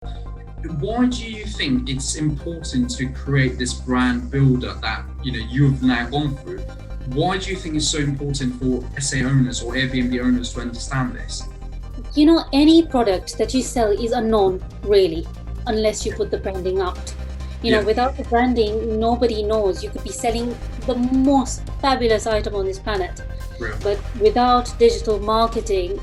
Why do you think it's important to create this brand builder that you've now gone through? Why do you think it's so important for SA owners or Airbnb owners to understand this? Any product that you sell is unknown, really, unless you put the branding out. Yeah, Without the branding, nobody knows. You could be selling the most fabulous item on this planet, real. but without digital marketing,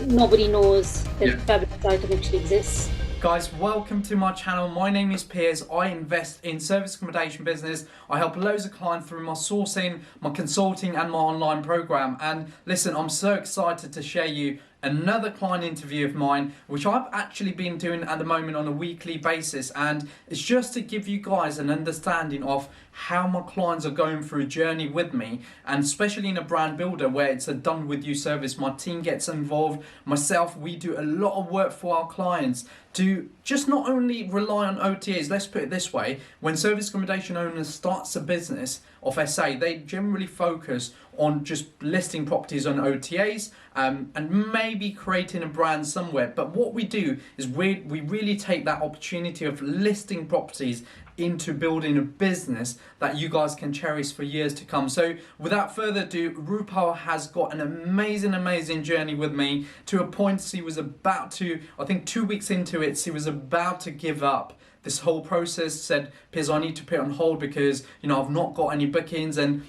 nobody knows that Yeah. fabulous item actually exists. Guys, welcome to my channel. My name is Piers. I invest in service accommodation business. I help loads of clients through my sourcing, my consulting and my online program. And listen, I'm so excited to share you another client interview of mine, which I've actually been doing at the moment on a weekly basis. And it's just to give you guys an understanding of how my clients are going through a journey with me, and especially in a brand builder where it's a done with you service. My team gets involved, myself, we do a lot of work for our clients to just not only rely on OTAs. Let's put it this way: when service accommodation owners starts a business of SA, they generally focus on just listing properties on OTAs, and maybe creating a brand somewhere. But what we do is we really take that opportunity of listing properties into building a business that you guys can cherish for years to come. So without further ado, Rupal has got an amazing journey with me, to a point she was about to, I think 2 weeks into it, she was about to give up this whole process. Said, Piers, I need to put it on hold because I've not got any bookings. And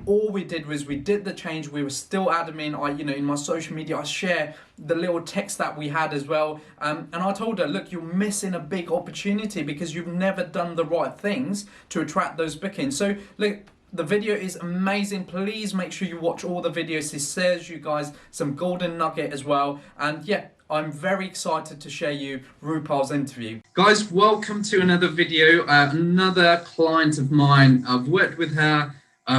all we did was we did the change. We were still adamant. In my social media, I share the little text that we had as well. And I told her, look, you're missing a big opportunity because you've never done the right things to attract those bookings. So look, the video is amazing. Please make sure you watch all the videos. This says you guys some golden nugget as well. And yeah, I'm very excited to share you Rupal's interview. Guys, welcome to another video. Another client of mine. I've worked with her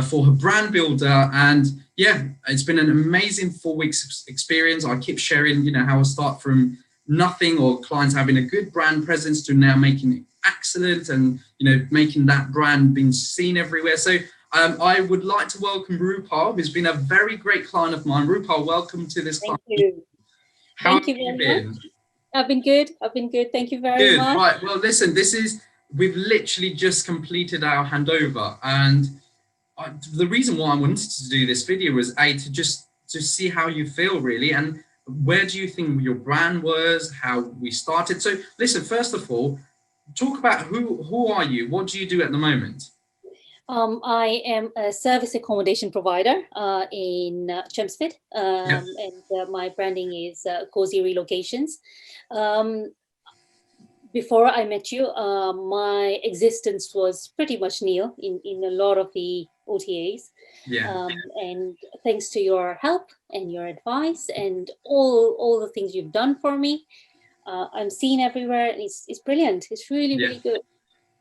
for her brand builder, and yeah, it's been an amazing 4 weeks experience. I keep sharing, how I start from nothing or clients having a good brand presence to now making it excellent, and making that brand being seen everywhere. So I would like to welcome Rupal, who's been a very great client of mine. Rupal, welcome to this Thank client. you. How Thank have you you very been? much. I've been good. Thank you very Good. much. Right. Well, listen, we've literally just completed our handover, and the reason why I wanted to do this video was to see how you feel, really, and where do you think your brand was, how we started. So listen, first of all, talk about who are you? What do you do at the moment? I am a service accommodation provider in Chelmsford, Yeah. and my branding is Cozy Relocations. Um, Before I met you, my existence was pretty much nil in a lot of the OTAs. Yeah. And thanks to your help and your advice and all the things you've done for me, I'm seen everywhere. And it's brilliant. It's really, Yeah. really good.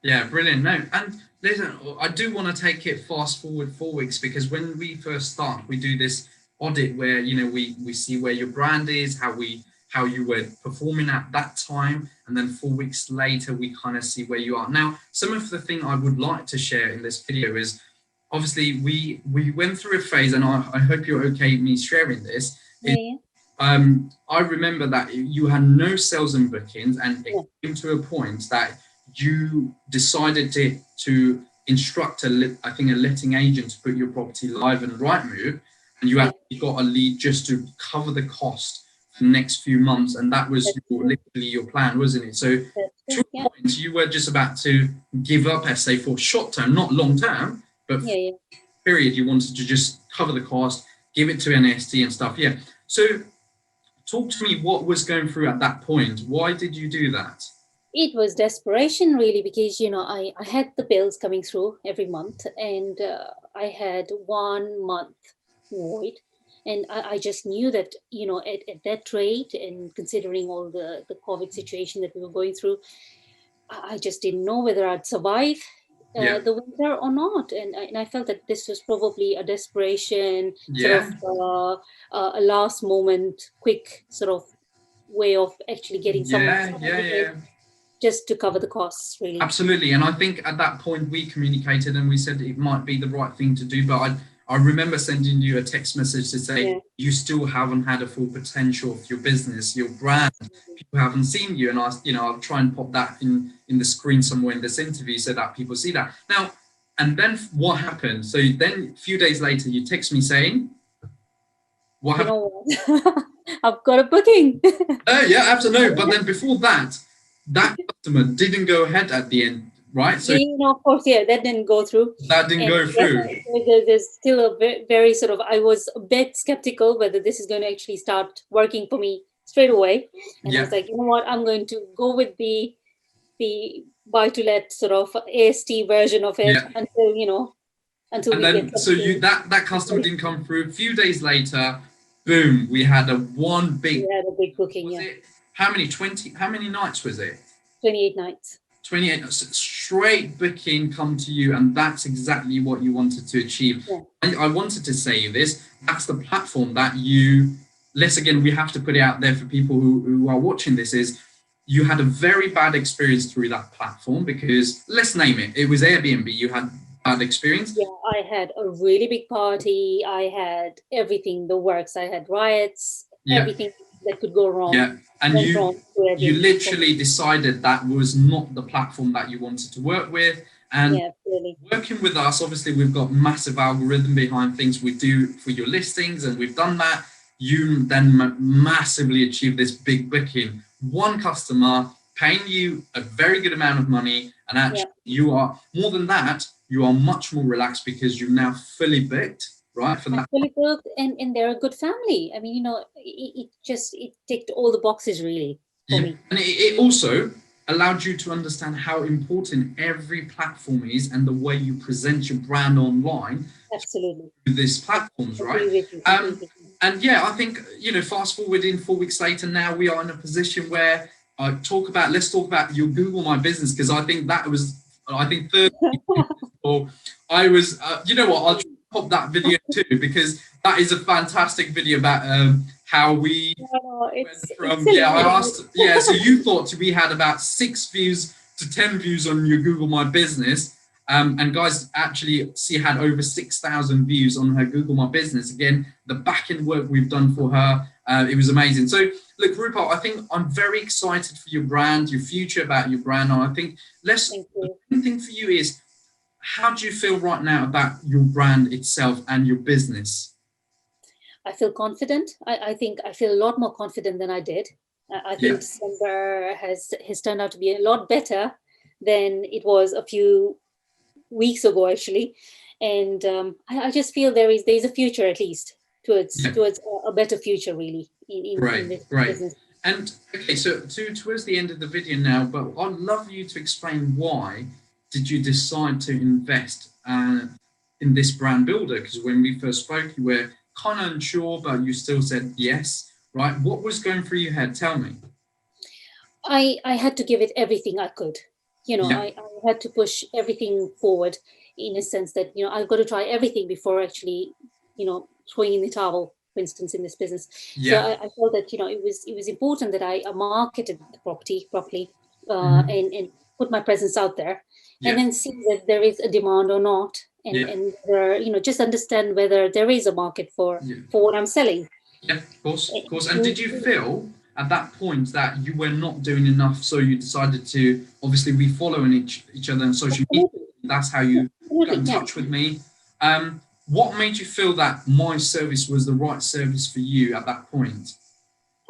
Yeah, brilliant. No, and listen, I do want to take it fast forward 4 weeks, because when we first start, we do this audit where we see where your brand is, how you were performing at that time, and then 4 weeks later we kind of see where you are now. Some of the thing I would like to share in this video is, obviously we went through a phase, and I hope you're okay with me sharing this. Yeah, I remember that you had no sales and bookings, and it yeah, came to a point that you decided to instruct I think a letting agent to put your property live on Rightmove, and you yeah. actually got a lead just to cover the cost for the next few months, and that was That's true. literally your plan, wasn't it? So That's to true. a Yeah, point, you were just about to give up SA for short term, not long term, but yeah, yeah. period. You wanted to just cover the cost, give it to NST and stuff. Yeah. So talk to me, what was going through at that point? Why did you do that? It was desperation, really, because I had the bills coming through every month, and I had 1 month void, and I just knew that at that rate, and considering all the COVID situation that we were going through, I just didn't know whether I'd survive Yeah. the winter or not, and I felt that this was probably a desperation, sort of Yeah. a last moment, quick sort of way of actually getting someone Yeah. Yeah. started, Yeah. just to cover the costs, really. Absolutely. And I think at that point we communicated and we said it might be the right thing to do. But I remember sending you a text message to say Yeah. you still haven't had a full potential of your business, your brand. People haven't seen you, and I'll try and pop that in the screen somewhere in this interview so that people see that. Now, and then what happened? So then a few days later, you text me saying, what You happened? know what? I've got a booking. Oh, yeah, absolutely. But then before that, that customer didn't go ahead at the end, right? So You know, of course, yeah, that didn't go through. that didn't And go through. there's still a very sort of, I was a bit skeptical whether this is going to actually start working for me straight away. And I Yeah. was like, you know what, I'm going to go with the buy to let sort of AST version of it Yeah. until, you know, until And we then, get so something. that customer didn't come through. A few days later, boom, we had one big, We had a big booking, was yeah. it, how many nights was it? 28 nights. 28 straight booking come to you, and that's exactly what you wanted to achieve. Yeah. I wanted to say this, that's the platform that let's again, we have to put it out there for people who are watching this, is you had a very bad experience through that platform because, let's name it, it was Airbnb. You had bad experience. Yeah, I had a really big party. I had everything, the works. I had riots, Yeah. everything that could go wrong. Yeah, and went wrong to you Airbnb. literally decided that was not the platform that you wanted to work with. And Yeah, really. working with us, obviously, we've got massive algorithm behind things we do for your listings, and we've done that. You then massively achieve this big booking. One customer paying you a very good amount of money, and actually you are, more than that, you are much more relaxed because you're now fully booked, right? For that. Fully booked, and they're a good family. I mean, you know, it ticked all the boxes really for me. And it also allowed you to understand how important every platform is and the way you present your brand online. Absolutely. Through these platforms, right? Agree with you, and yeah, I think, you know, fast forward in 4 weeks later, now we are in a position where let's talk about your Google My Business, because I think that was, I think 30 or I was, you know what, I'll pop that video too, because that is a fantastic video about how we went from, I asked, so you thought we had about 6 views to 10 views on your Google My Business. And guys actually had over 6,000 views on her Google My Business. Again, the back-end work we've done for her, it was amazing. So look, Rupal, I think I'm very excited for your brand, your future, about your brand. And I think the main thing for you is, how do you feel right now about your brand itself and your business? I feel confident. I think I feel a lot more confident than I did. I think December has turned out to be a lot better than it was a few weeks ago, actually. And I just feel there's a future, at least towards a better future, really, in this business. And okay, so towards the end of the video now, but I'd love you to explain, why did you decide to invest in this brand builder? Because when we first spoke, you were kind of unsure, but you still said yes, right? What was going through your head? Tell me. I had to give it everything I could. You know, I had to push everything forward, in a sense that, you know, I've got to try everything before actually, you know, throwing in the towel, for instance, in this business. So I felt that, you know, it was important that I marketed the property properly, and put my presence out there, and then see that there is a demand or not, and you know, just understand whether there is a market for what I'm selling. Yeah, of course. And did you feel at that point that you were not doing enough, so you decided to, obviously we follow each other on social media, that's how you got in touch with me. What made you feel that my service was the right service for you at that point?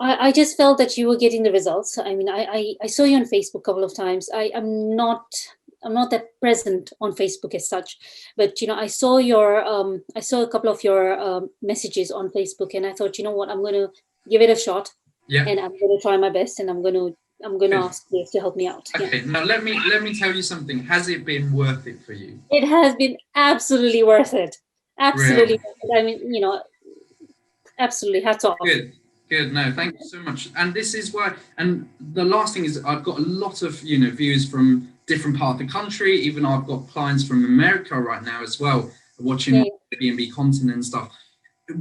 I just felt that you were getting the results. I mean, I saw you on Facebook a couple of times. I'm not that present on Facebook as such, but, you know, I saw a couple of your messages on Facebook, and I thought, you know what, I'm going to give it a shot, and I'm going to try my best, and I'm going to ask you to help me out. Okay, now let me tell you something. Has it been worth it for you? It has been absolutely worth it. Absolutely. Really? I mean, you know, absolutely. Hats off. Good. No, thank you so much. And this is why. And the last thing is, I've got a lot of, you know, viewers from different parts of the country. Even I've got clients from America right now as well, watching Airbnb content and stuff.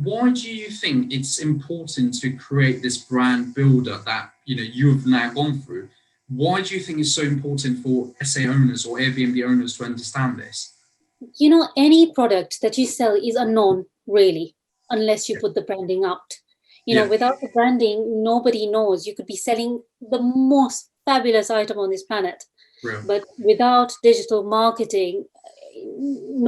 Why do you think it's important to create this brand builder that, you know, you've now gone through? Why do you think it's so important for SA owners or Airbnb owners to understand this? you know, any product that you sell is unknown, really, unless you put the branding out. You know, Yeah, without the branding, nobody knows. You could be selling the most fabulous item on this planet, real. but without digital marketing,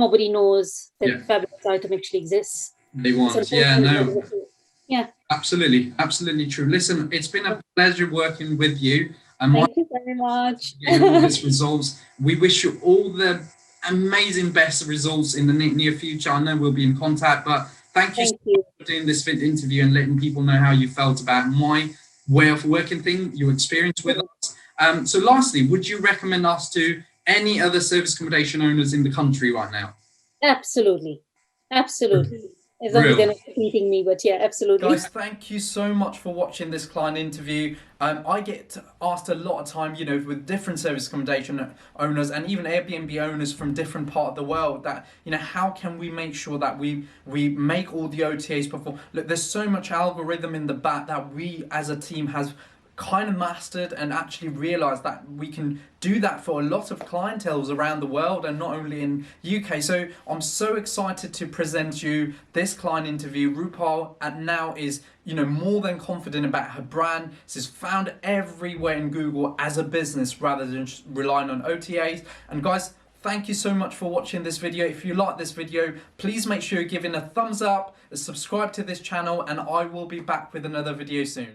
nobody knows Yeah, that fabulous item actually exists. they It's want. Yeah, unfortunate. no, Yeah. absolutely, absolutely true. Listen, it's been a pleasure working with you. And my Thank you very much. getting all these results. We wish you all the amazing best results in the near future. I know we'll be in contact, but thank you so Thank you. much for doing this interview and letting people know how you felt about my way of working thing, your experience with us. So lastly, would you recommend us to any other service accommodation owners in the country right now? Absolutely. Absolutely. As long as they're Real. not repeating me, but yeah, absolutely. Guys, thank you so much for watching this client interview. I get asked a lot of time, you know, with different service accommodation owners and even Airbnb owners from different part of the world that, you know, how can we make sure that we make all the OTAs perform? Look, there's so much algorithm in the back that we as a team has kind of mastered and actually realized that we can do that for a lot of clienteles around the world and not only in UK. So I'm so excited to present you this client interview. Rupal now is, you know, more than confident about her brand. She's found everywhere in Google as a business rather than just relying on OTAs. And guys, thank you so much for watching this video. If you like this video, please make sure you're giving a thumbs up, subscribe to this channel, and I will be back with another video soon.